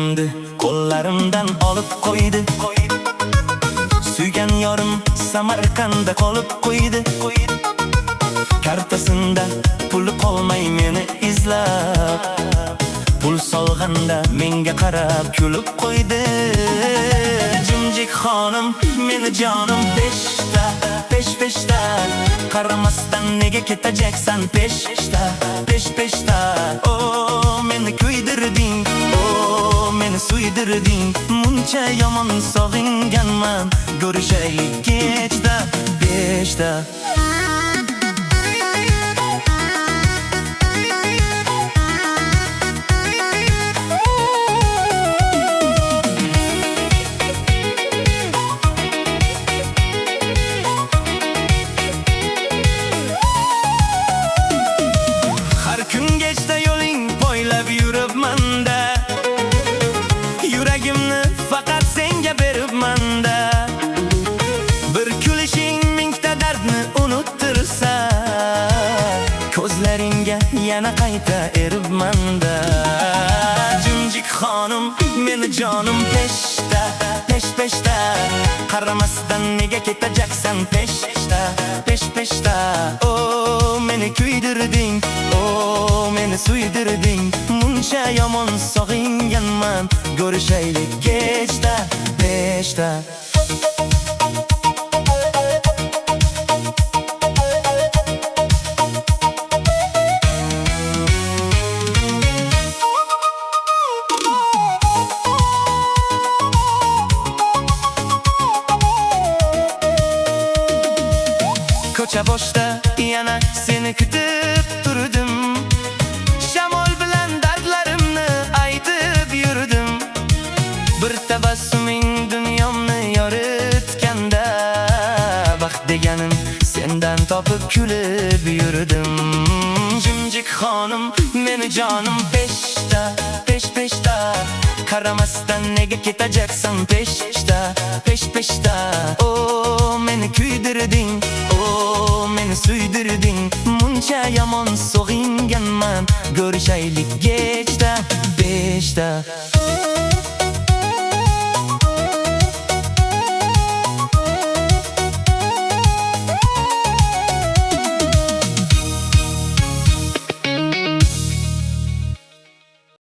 ko'nglimni qo'llarimdan olib qo'ydi. Suygan yorim Samarqandda qolib qo'ydi. Kartasında puli qolmay meni izlab, pul solganda menga qarab kulib qo'ydi. Jimjik xonim, meni jonim peshta, pesh-peshta, qaramasdan nega ketajaksan peshta, pesh-peshta. O meni kuydirding, o meni suydirding, muncha yomon sog'inganman. Ko'rishaylik kechda, beshta. Yuragimni faqat senga beribman-da. Bir kulishing mingta dardni unuttirsa, ko'zlaringga yana qayta eribman-da. Jimjik xonim, meni jonim peshta, pesh-peshta, qaramasdan nega ketajaksan peshta, pesh-peshta. O meni kuydirding, o meni suydirding, muncha yomon sog'inganman. Ko'rishaylik kechda, beshta. Ko'cha boshda yana seni kutib turdim. Shamol bilan dardlarimni aytib yurdim. Bir tabassuming dunyomni yoritganda, baxt deganim sendan topib kulib yurdim. Jimjik xonim, meni jonim peshta, pesh-peshta, qaramasdan nega ketajaksan peshta, pesh-peshta. O meni kuydirding, o meni suydirding, muncha yomon sog'inganman. Ko'rishaylik kechda, beshta.